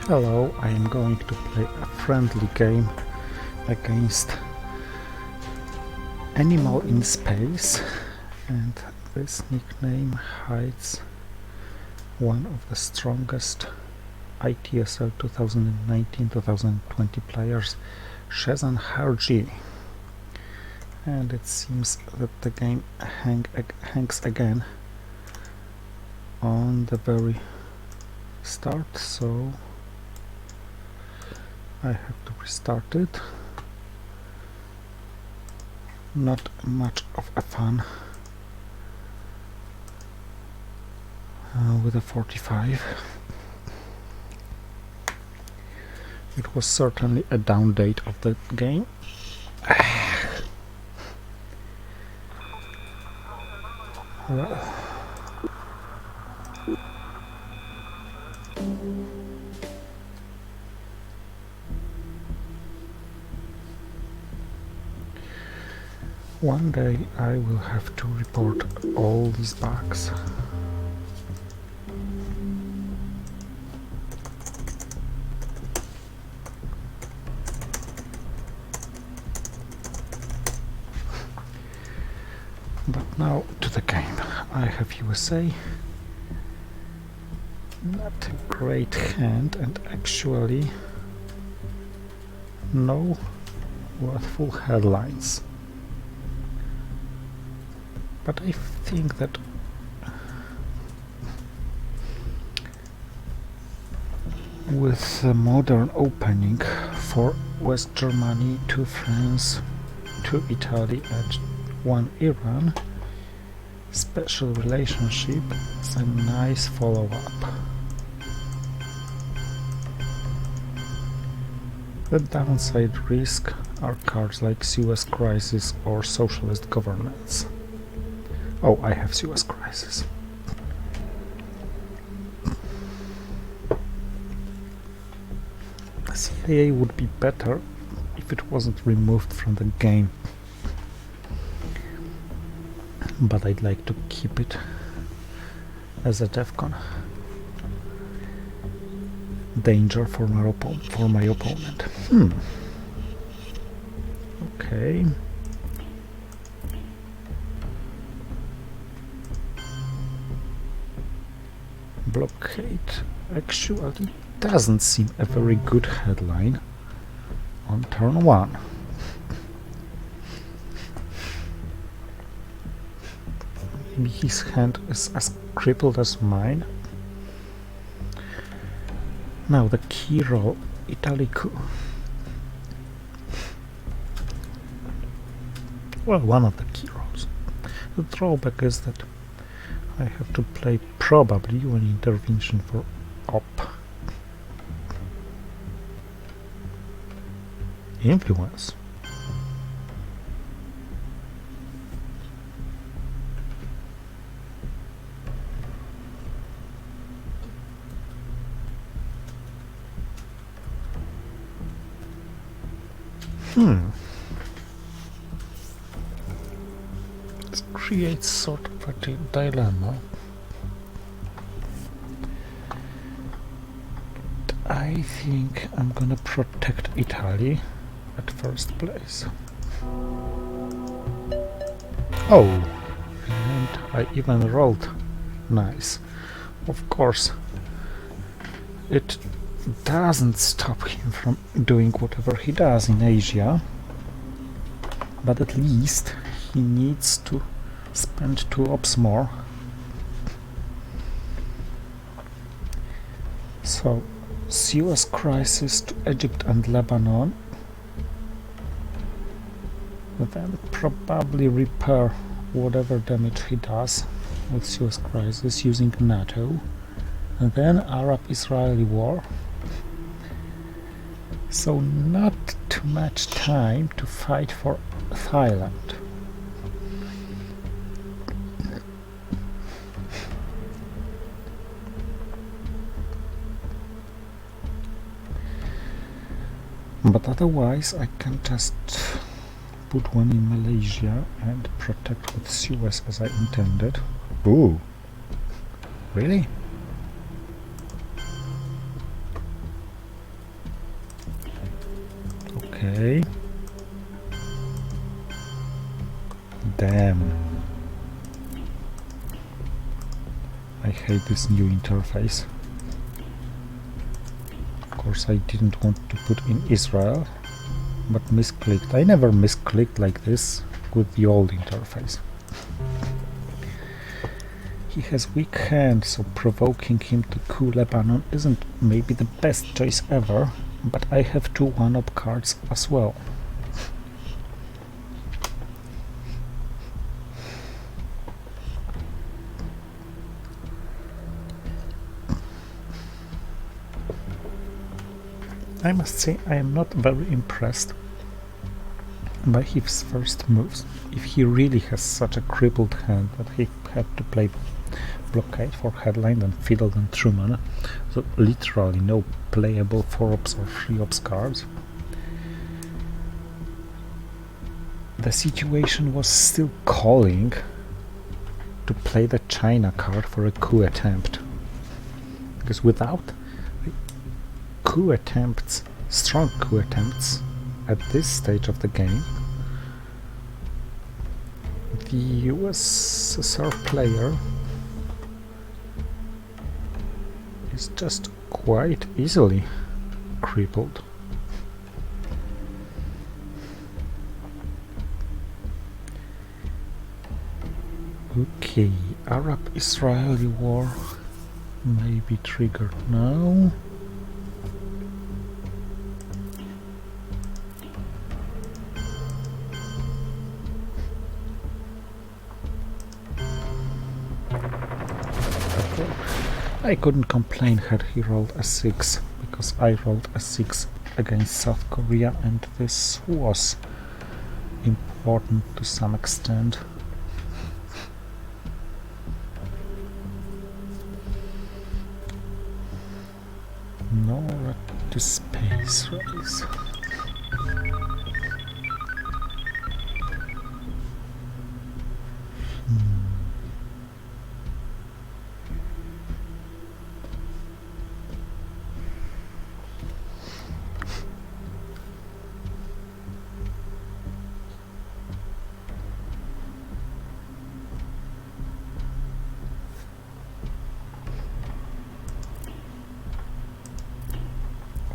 Hello, I am going to play a friendly game against Animal in Space, and this nickname hides one of the strongest ITSL 2019-2020 players, Shezan Harji. And it seems that the game hangs again on the very start, so I have to restart it. Not much of a fun with a 45. It was certainly a down date of the game. Well, one day I will have to report all these bugs. But now to the game. I have USA. Not a great hand, and actually no worthful headlines. But I think that with the modern opening for West Germany, 2 France, 2 Italy and 1 Iran, special relationship is a nice follow-up. The downside risk are cards like Suez Crisis or Socialist Governance. Oh, I have Suez Crisis. CIA would be better if it wasn't removed from the game, but I'd like to keep it as a DEFCON. Danger for my opponent. Okay. Blockade actually doesn't seem a very good headline on turn 1. Maybe his hand is as crippled as mine. Now the key roll, Italicu. Well, one of the key rolls. The drawback is that I have to play probably one intervention for op. Influence. This creates sort of a dilemma. I think I'm gonna protect Italy at first place. Oh, and I even rolled nice. Of course, it doesn't stop him from doing whatever he does in Asia, but at least he needs to spend 2 ops more. So, Suez Crisis to Egypt and Lebanon, then probably repair whatever damage he does with Suez Crisis using NATO, and then Arab-Israeli war. So not too much time to fight for Thailand. But otherwise I can just put one in Malaysia and protect with Suez as I intended. Ooh, really? Okay. Damn. I hate this new interface. Of course I didn't want to put in Israel, but misclicked. I never misclicked like this with the old interface. He has weak hand, so provoking him to coup Lebanon isn't maybe the best choice ever, but I have 2 one-up cards as well. I must say I am not very impressed by his first moves. If he really has such a crippled hand that he had to play blockade for headline and fiddle and Truman, so literally no playable 4-ops or 3-ops cards. The situation was still calling to play the China card for a coup attempt, because without coup attempts, strong coup attempts at this stage of the game, the USSR player is just quite easily crippled. Okay, Arab-Israeli war may be triggered now. I couldn't complain had he rolled a 6, because I rolled a 6 against South Korea, and this was important to some extent. Nora to space race.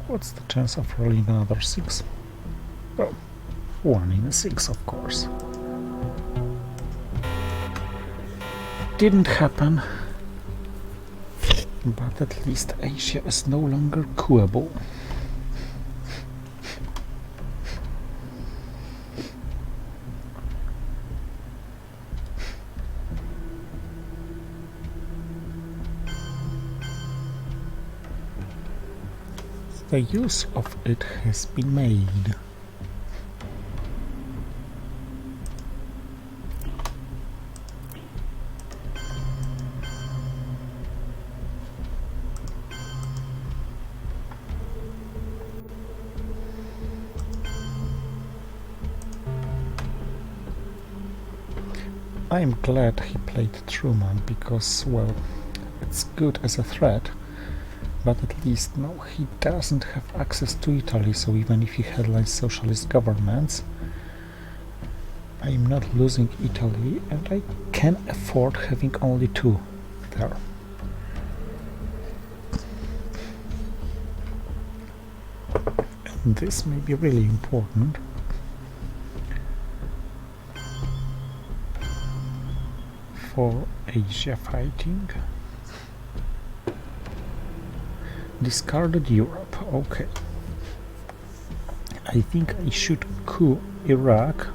What's the chance of rolling another 6? Well, 1 in a 6, of course. Didn't happen, but at least Asia is no longer couable. The use of it has been made. I'm glad he played Truman, because, well, it's good as a threat, but at least now he doesn't have access to Italy, so even if he headlines socialist governments, I'm not losing Italy, and I can afford having only 2 there. And this may be really important. For Asia fighting. Discarded Europe, okay. I think I should coup Iraq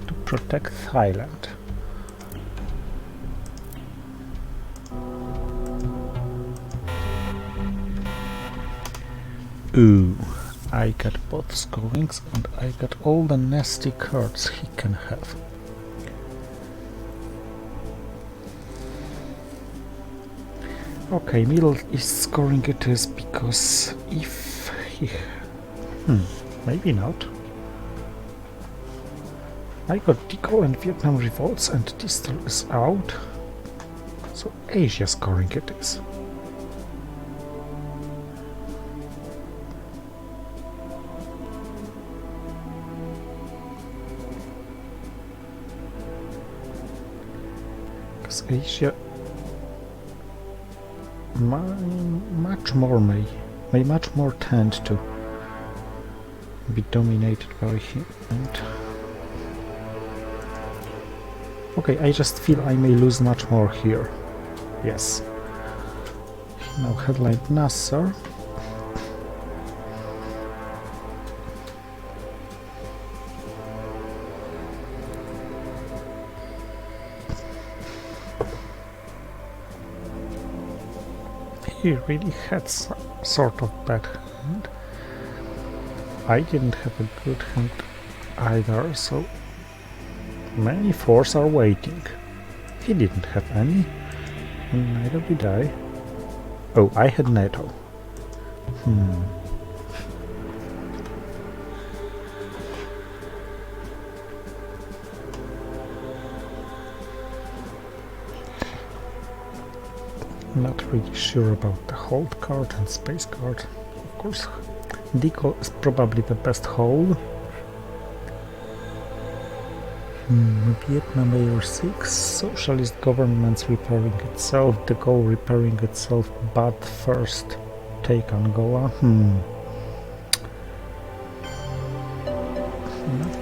to protect Thailand. Ooh, I got both scorings and I got all the nasty cards he can have. Okay, Middle East scoring it is, because if he... maybe not. I got Deco and Vietnam revolts and Distal is out, so Asia scoring it is. because Asia may much more tend to be dominated by him. And okay, I just feel I may lose much more here. Yes. Now headline Nasser. He really had some sort of bad hand. I didn't have a good hand either, so many forces are waiting. He didn't have any, and neither did I. Oh, I had NATO. Not really sure about the hold card and space card. Of course, Deco is probably the best hold. Vietnam Air 6, socialist governments repairing itself, the goal repairing itself, but first take Angola. Not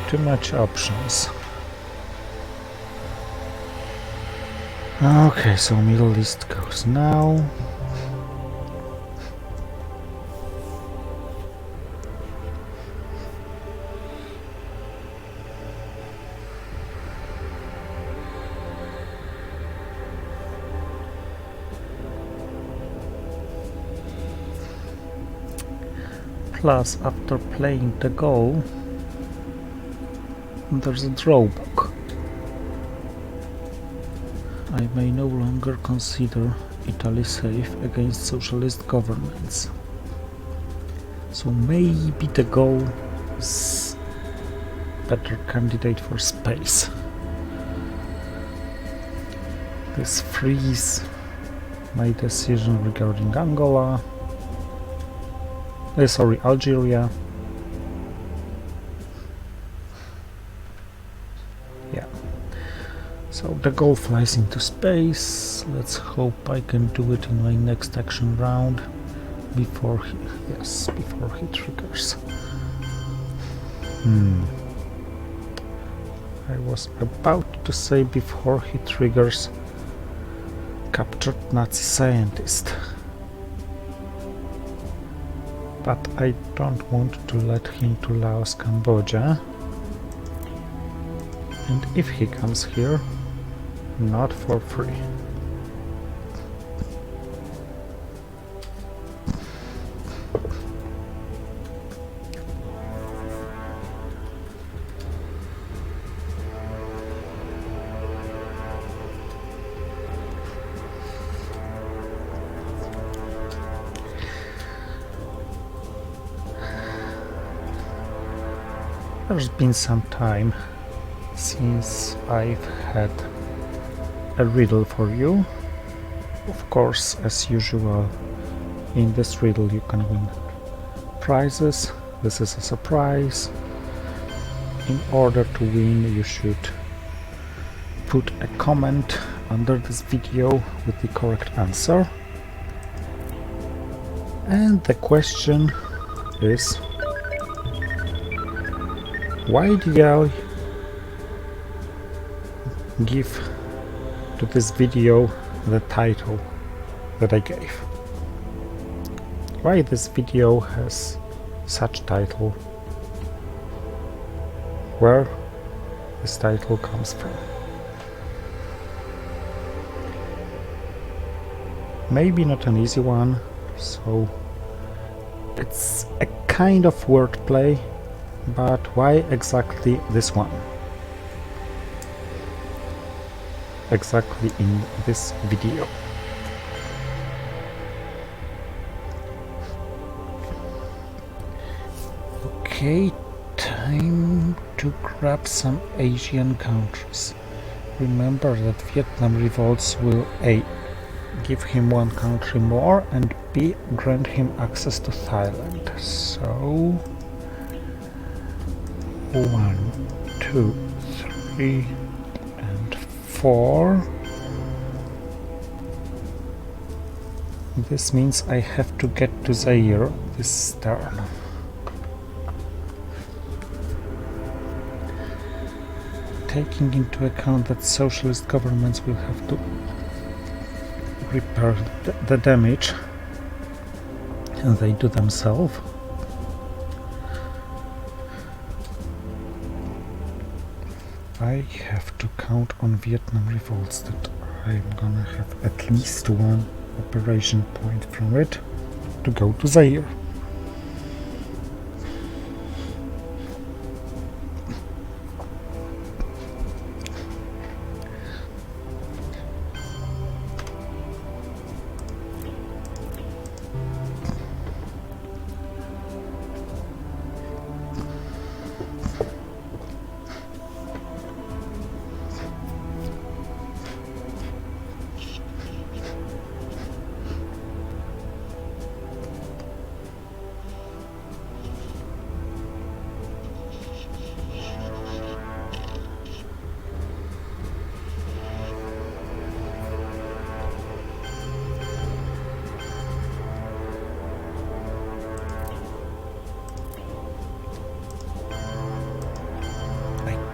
too much options. Okay, so Middle East goes now. Plus, after playing the goal, there's a drawback. I may no longer consider Italy safe against socialist governments. So maybe the goal is better candidate for space. This frees my decision regarding Angola. Sorry, Algeria. Yeah. So the goal flies into space. Let's hope I can do it in my next action round before he triggers. I was about to say before he triggers captured Nazi scientist. But I don't want to let him to Laos, Cambodia. And if he comes here, not for free. There's been some time since I've had a riddle for you. Of course, as usual, in this riddle you can win prizes. This is a surprise. In order to win, you should put a comment under this video with the correct answer. And the question is, why did I give to this video the title that I gave? Why this video has such title? Where this title comes from? Maybe not an easy one, so it's a kind of wordplay. But why exactly this one? Exactly in this video. Okay, time to grab some Asian countries. Remember that Vietnam revolts will A. give him one country more and B. grant him access to Thailand. So 1, 2, 3 and 4. This means I have to get to Zaire this turn. Taking into account that socialist governments will have to repair the damage and they do themselves. I have to count on Vietnam revolts that I'm gonna have at least one operation point from it to go to Zaire.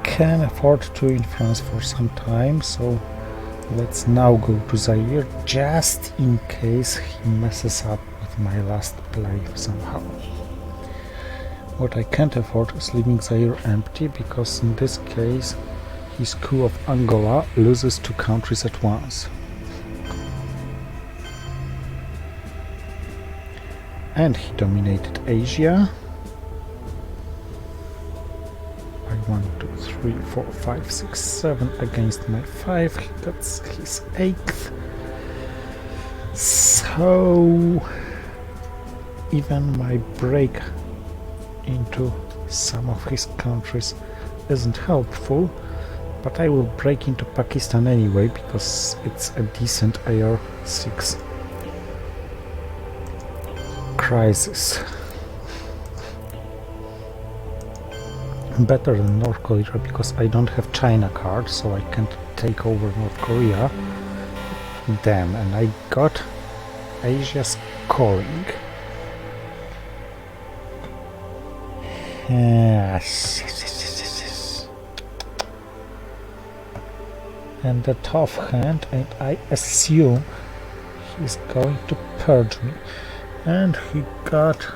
Can afford to in France for some time, so let's now go to Zaire just in case he messes up with my last play somehow. What I can't afford is leaving Zaire empty, because in this case his coup of Angola loses two countries at once. And he dominated Asia. 1, 2, 3, 4, 5, 6, 7 against my 5. That's his 8th. So even my break into some of his countries isn't helpful, but I will break into Pakistan anyway because it's a decent AR-6 crisis. Better than North Korea because I don't have China card, so I can't take over North Korea. Damn, and I got Asia scoring. Yes. And the tough hand, and I assume he's going to purge me. And he got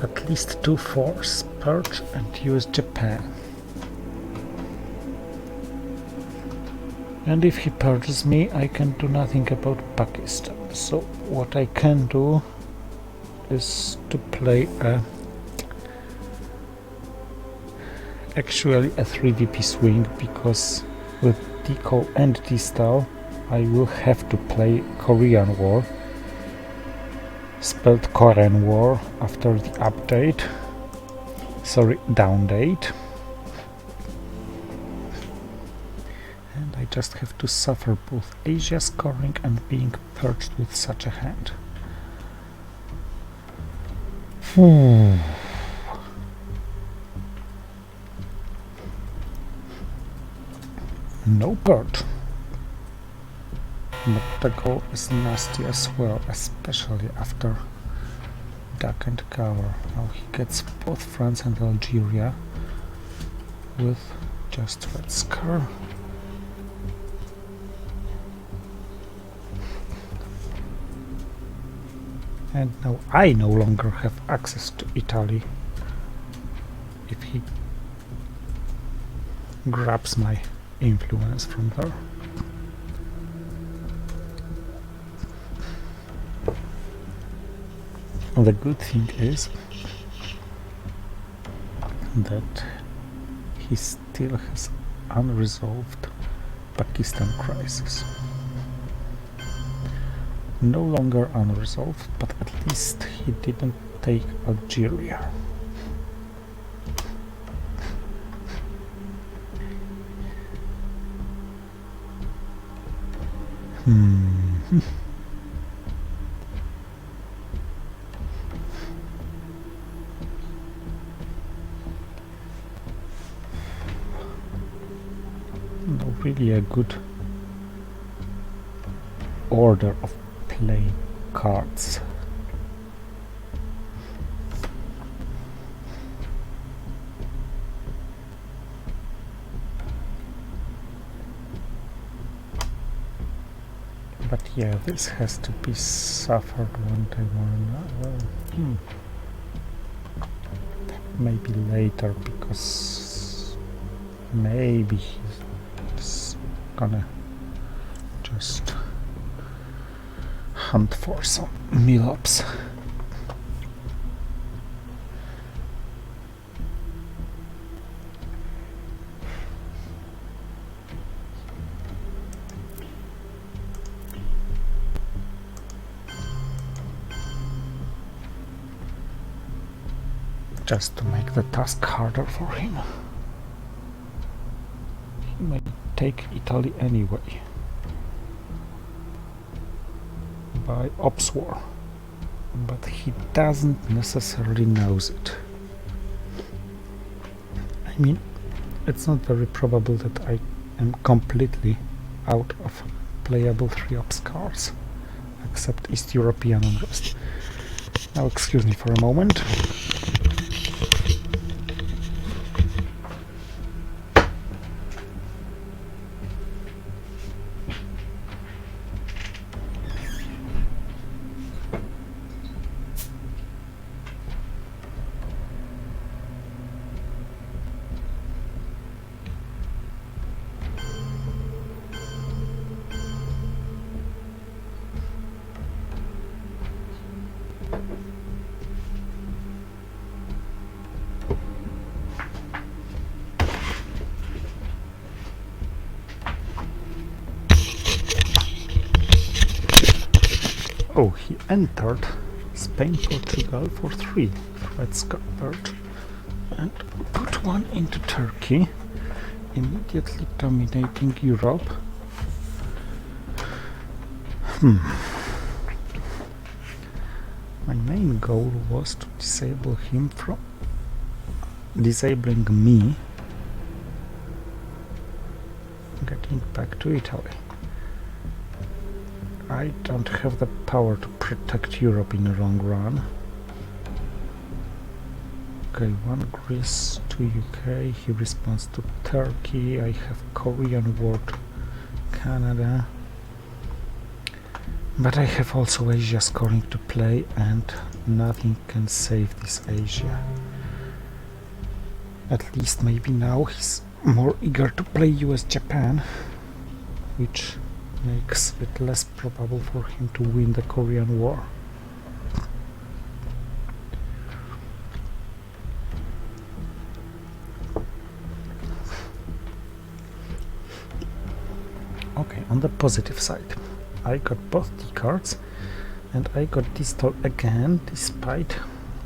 at least 2 force purge and use Japan. And if he purges me, I can do nothing about Pakistan. So what I can do is to play actually a 3VP swing, because with Deco and D-Style I will have to play Korean War, spelled Korean War after the update, sorry, downdate. And I just have to suffer both Asia scoring and being purged with such a hand. No purge. But the goal is nasty as well, especially after duck and cover. Now he gets both France and Algeria with just red scar. And now I no longer have access to Italy if he grabs my influence from there. The good thing is that he still has unresolved Pakistan crisis. No longer unresolved, but at least he didn't take Algeria. Not really a good order of play cards. But yeah, this has to be suffered one time or another. Maybe later, because maybe he's gonna just hunt for some mill-ups. Just to make the task harder for him. He may take Italy anyway by Ops War, but he doesn't necessarily knows it. I mean, it's not very probable that I am completely out of playable 3-ops cards, except East European unrest. Now excuse me for a moment. Oh, he entered Spain, Portugal for 3 threats covered and put one into Turkey, immediately dominating Europe. My main goal was to disable him from disabling me getting back to Italy. I don't have the power to protect Europe in the long run. Okay, 1 Greece, 2 UK, he responds to Turkey, I have Korean War to Canada. But I have also Asia scoring to play, and nothing can save this Asia. At least maybe now he's more eager to play US-Japan, which makes it less probable for him to win the Korean War. Okay, on the positive side, I got both D cards and I got this tool again despite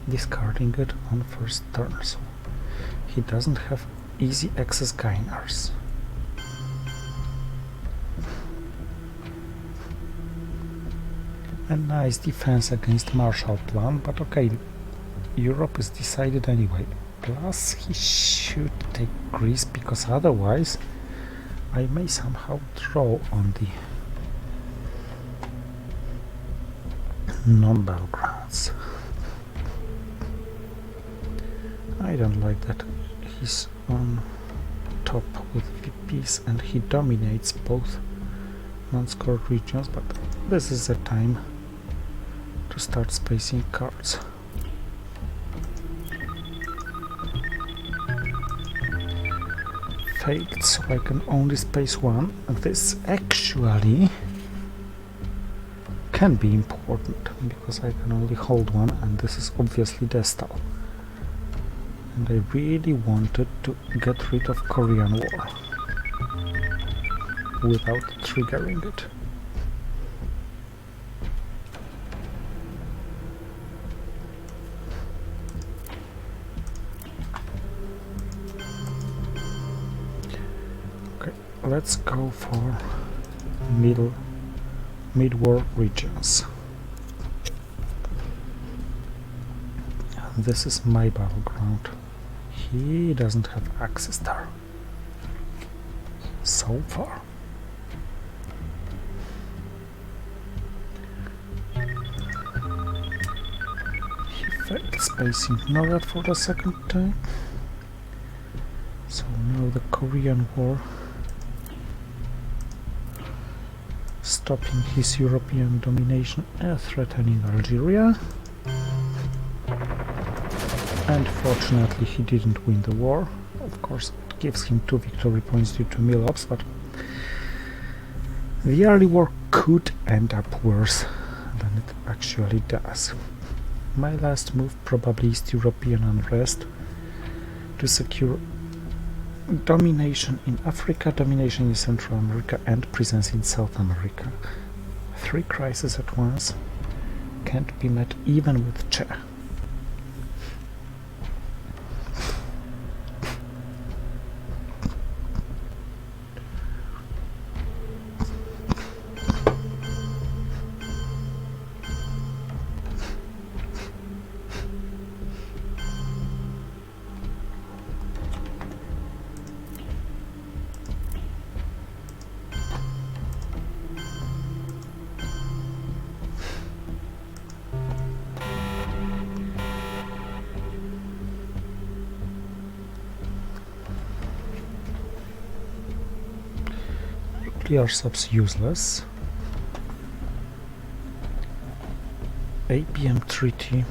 discarding it on first turn, so he doesn't have easy access gainers. A nice defense against Marshall Plan, but okay, Europe is decided anyway. Plus he should take Greece, because otherwise I may somehow draw on the non-battlegrounds. I don't like that he's on top with VPs and he dominates both non-scored regions, but this is the time to start spacing cards. Failed, so I can only space 1. This actually can be important, because I can only hold 1, and this is obviously Destal. And I really wanted to get rid of Korean War without triggering it. Okay, let's go for mid-war regions. This is my battleground. He doesn't have access there so far. Failed spacing, not that for the second time. So now the Korean War, stopping his European domination and threatening Algeria. And fortunately he didn't win the war. Of course it gives him 2 victory points due to mill-ups, but the early war could end up worse than it actually does. My last move probably is European unrest to secure domination in Africa, domination in Central America and presence in South America. 3 crises at once can't be met even with Che. Nuclear subs useless. ABM treaty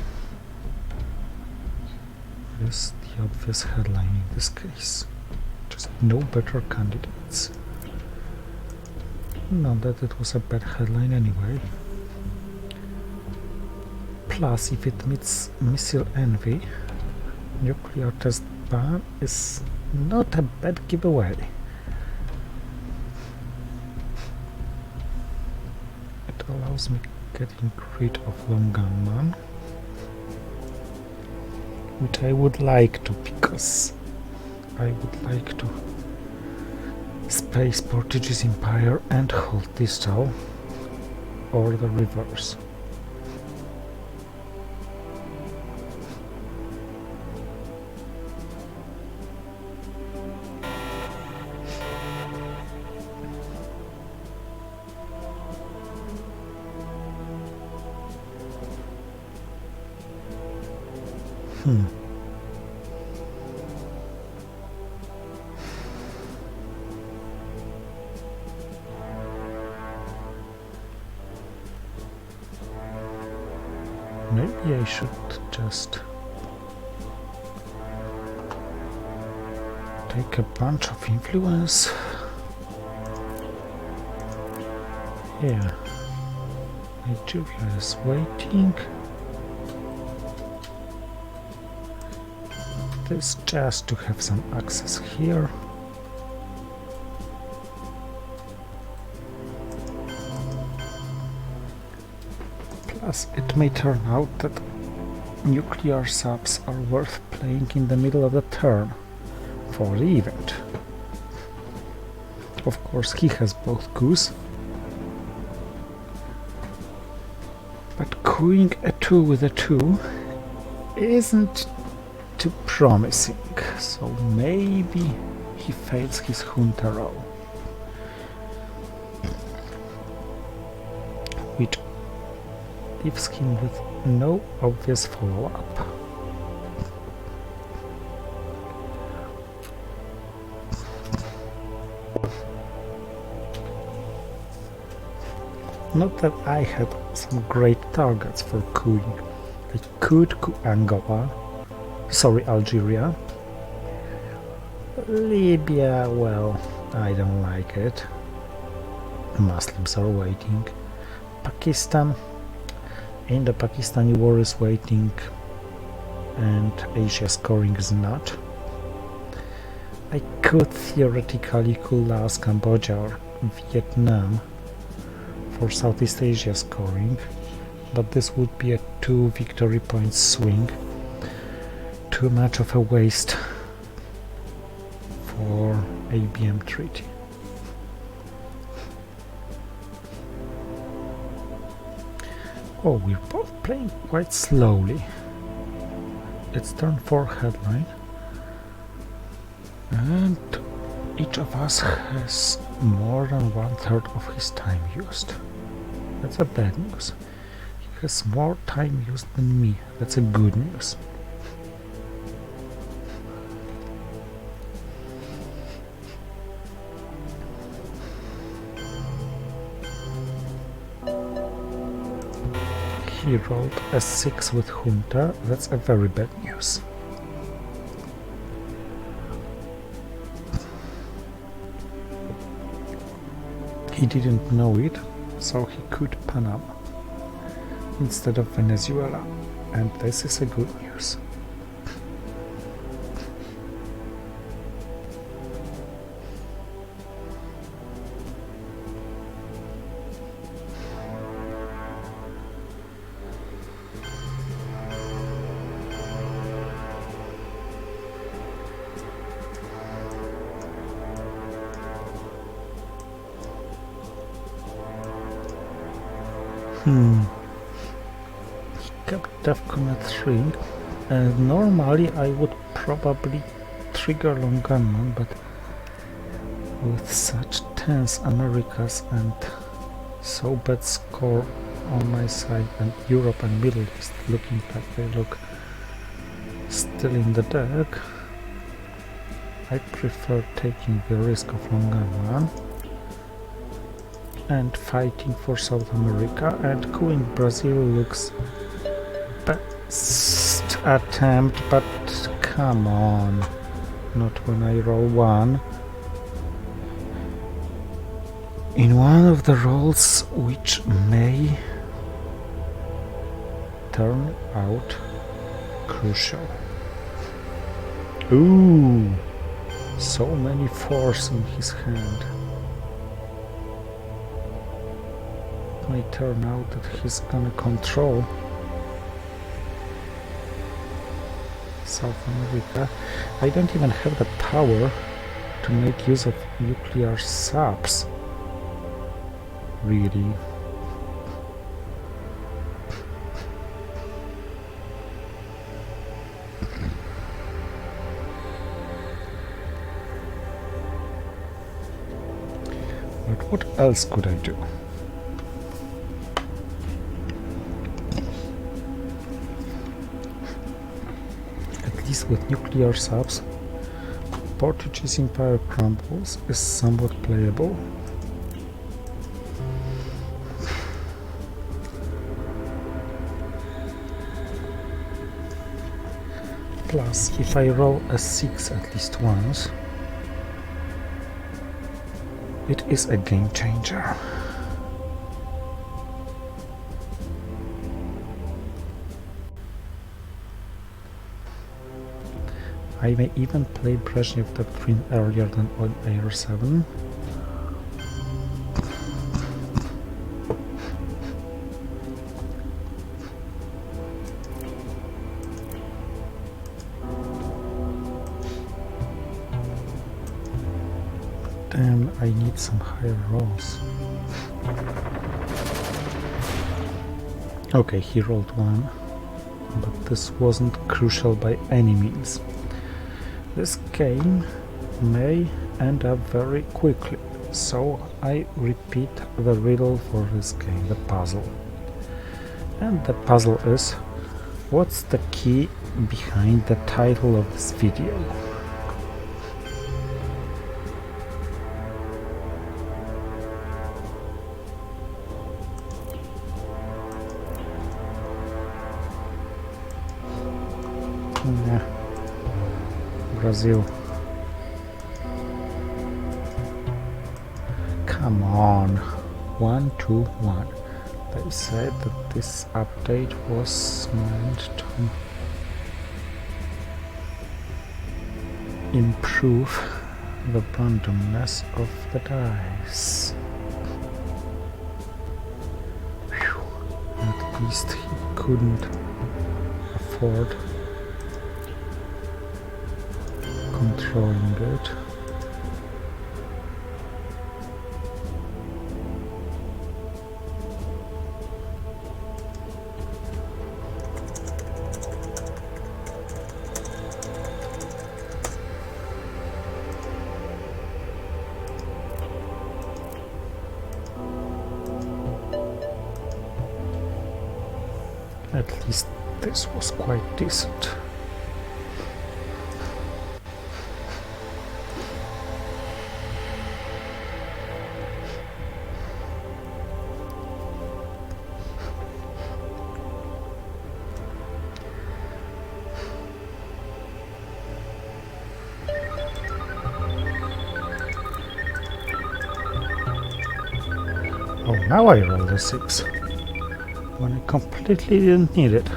is the obvious headline in this case. Just no better candidates. Not that it was a bad headline anyway. Plus, if it meets missile envy, nuclear test ban is not a bad giveaway. Allows me getting rid of long gunman, which I would like to, because I would like to space Portuguese Empire and hold Distal, or the reverse. Maybe I should just take a bunch of influence. Yeah, Nigeria is waiting. This just to have some access here. Plus, it may turn out that nuclear subs are worth playing in the middle of the turn for the event. Of course, he has both coups, but couing a 2 with a 2 isn't too promising, so maybe he fails his junta roll, which leaves him with no obvious follow-up. Not that I had some great targets for couing. I could coup Angola, Algeria. Libya, well, I don't like it. Muslims are waiting. Pakistan, Indo-Pakistani war is waiting, and Asia scoring is not. I could theoretically Laos, Cambodia or Vietnam for Southeast Asia scoring, but this would be a 2 victory points swing. Too much of a waste for ABM treaty. Oh, we're both playing quite slowly. It's turn 4 headline, and each of us has more than 1/3 of his time used. That's a bad news. has more time used than me. That's a good news. He rolled a 6 with Junta. That's a very bad news. He didn't know it, so he could Panama instead of Venezuela, and this is a good news. He kept DEFCON at 3, and normally I would probably trigger long gunman, but with such tense Americas and so bad score on my side, and Europe and Middle East looking like they look still in the deck, I prefer taking the risk of long gunman and fighting for South America, and queuing Brazil looks best attempt, but come on, not when I roll 1. In one of the rolls which may turn out crucial. Ooh, so many 4s in his hand. May turn out that he's gonna control South America. I don't even have the power to make use of nuclear subs. Really. But what else could I do? With nuclear subs, Portuguese Empire crumbles is somewhat playable. Plus, if I roll a 6 at least once, it is a game changer. I may even play Brezhnev Doctrine earlier than on Air 7. Then I need some higher rolls. Okay, he rolled 1, but this wasn't crucial by any means. This game may end up very quickly, so I repeat the riddle for this game, the puzzle. And the puzzle is, what's the key behind the title of this video? Yeah. Brazil. Come on. 1, 2, 1. They said that this update was meant to improve the randomness of the dice. Whew. At least he couldn't afford controlling it. At least this was quite decent. Oh, now I rolled a 6, when I completely didn't need it.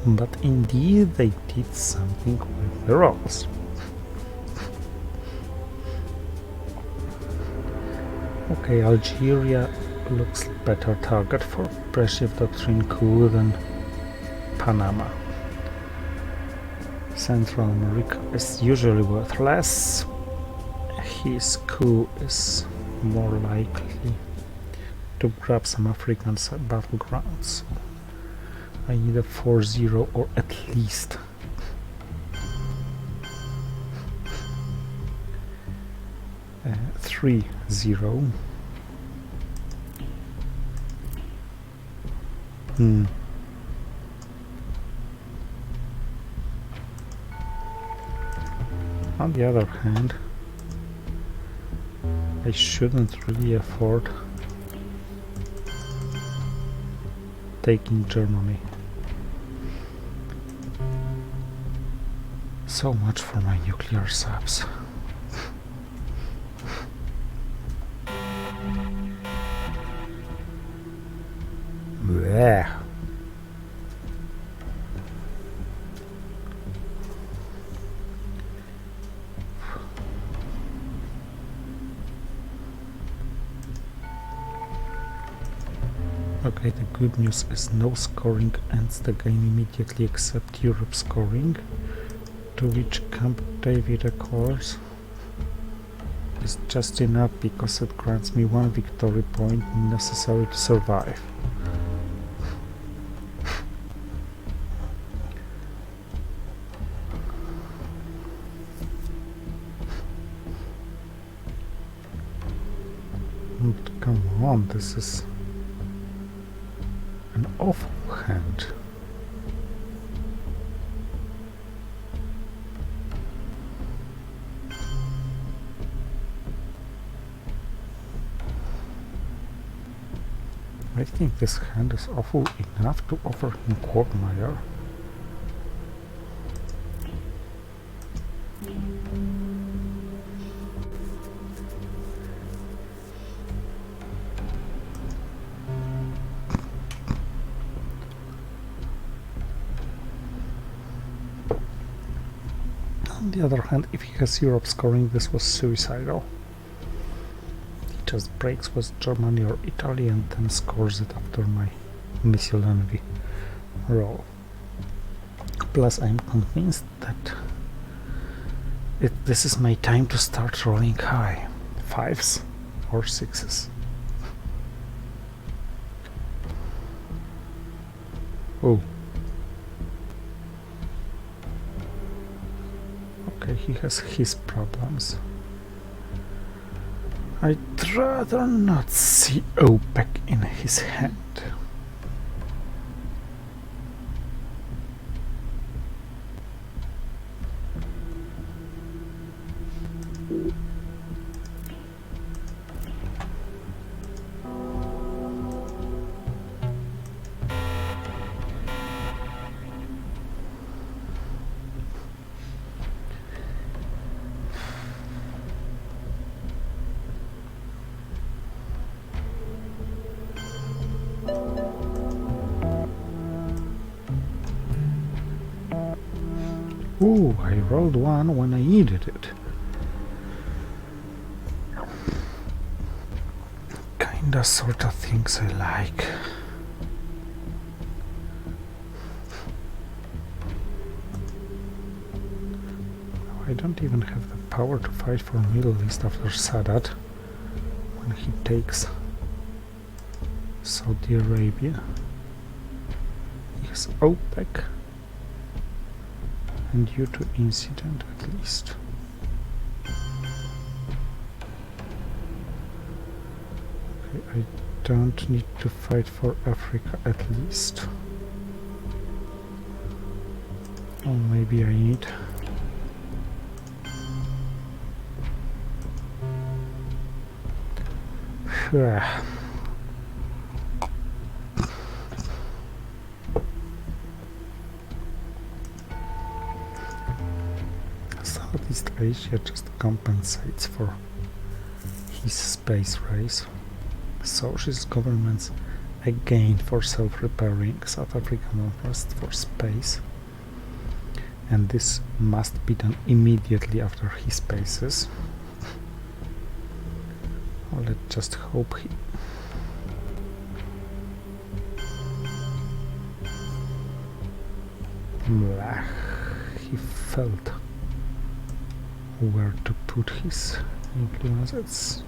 But indeed they did something with the rolls. Okay, Algeria looks better target for Brezhnev Doctrine coup than Panama. Central America is usually worth less. His coup is more likely to grab some African battlegrounds. I need a 4-0 or at least 3-0. On the other hand, I shouldn't really afford taking Germany. So much for my nuclear subs. Blech. Okay, the good news is no scoring ends the game immediately except Europe scoring, to which Camp David Accords is just enough because it grants me 1 victory point necessary to survive. But come on, this is an awful hand. I think this hand is awful enough to offer him Quagmire. On the other hand, if he has Europe scoring, this was suicidal. He just breaks with Germany or Italy and then scores it after my missile envy roll. Plus, I'm convinced that this is my time to start rolling high. 5s or 6s. Oh. Okay, he has his problems. I'd rather not see OPEC in his hand. Ooh, I rolled 1 when I needed it. Kinda sorta things I like. I don't even have the power to fight for Middle East after Sadat when he takes Saudi Arabia. He has OPEC. And due to incident at least. I don't need to fight for Africa at least. Or maybe I need. Southeast Asia just compensates for his space race. Socialist governments again for self-repairing, South African first for space, and this must be done immediately after he spaces. Let's just hope he felt where to put his influence. It's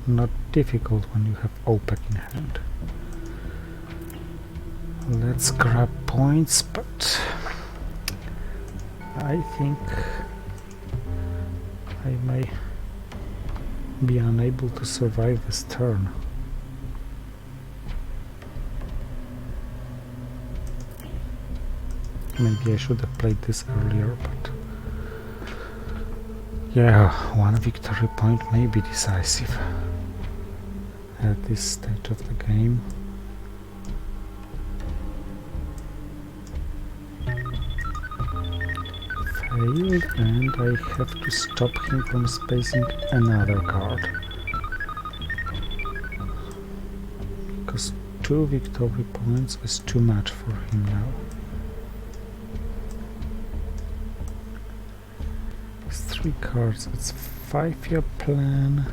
not difficult when you have OPEC in hand. Let's grab points, but I think I may be unable to survive this turn. Maybe I should have played this earlier, but yeah, one victory point may be decisive at this stage of the game. Failed, and I have to stop him from spacing another card. Because 2 victory points is too much for him now. It's 3 cards, it's 5-year plan.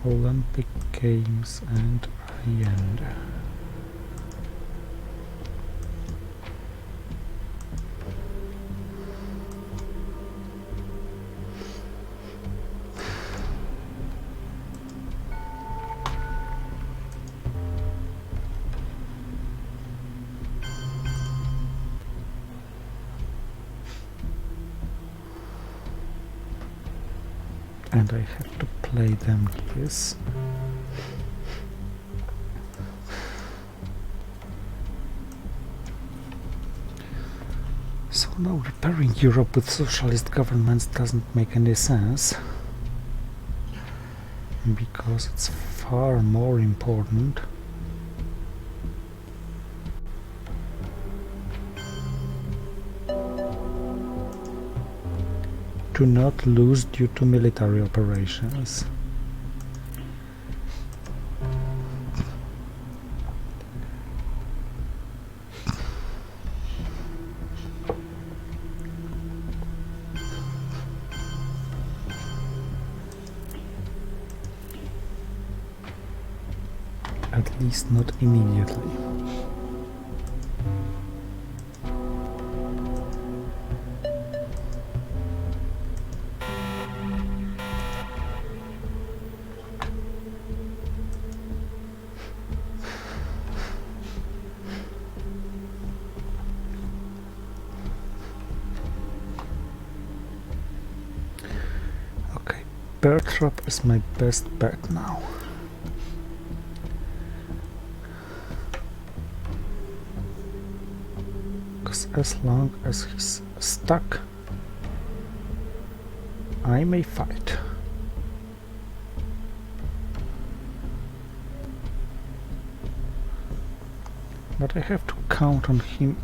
Olympic Games and high-end. And I have to play them this. So now repairing Europe with socialist governments doesn't make any sense, because it's far more important to not lose due to military operations. At least not immediately. Bear trap is my best bet now. Because as long as he's stuck, I may fight. But I have to count on him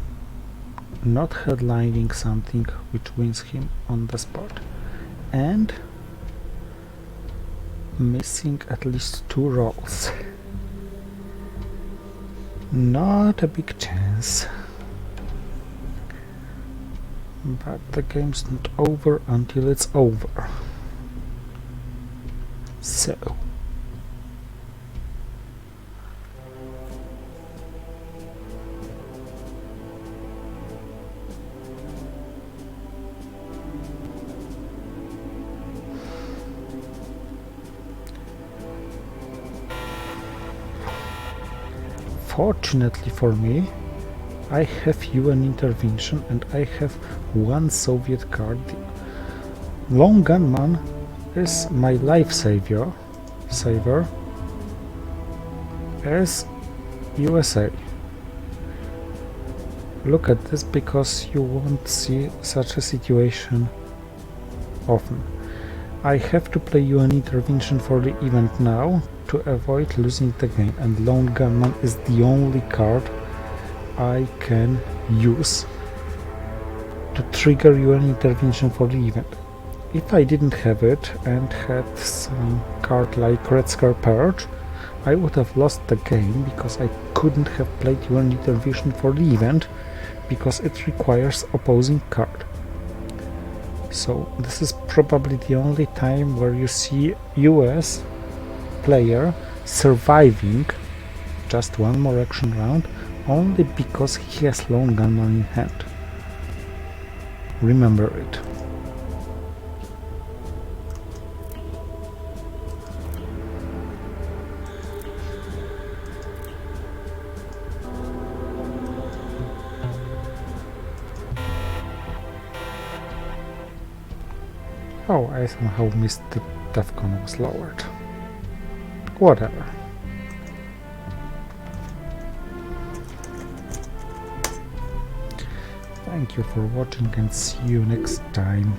not headlining something which wins him on the spot, and missing at least 2 rolls. Not a big chance. But the game's not over until it's over. So fortunately for me, I have UN intervention and I have 1 Soviet card Lone Gunman is my life saver as USA. Look at this, because you won't see such a situation often. I have to play UN intervention for the event now to avoid losing the game, and Lone Gunman is the only card I can use to trigger UN intervention for the event. If I didn't have it and had some card like Red Scare Purge, I would have lost the game, because I couldn't have played UN intervention for the event, because it requires opposing card. So this is probably the only time where you see US player surviving just one more action round, only because he has Lone Gunman in hand. Remember it. Oh, I somehow missed the DEFCON was lowered. Whatever. Thank you for watching, and see you next time.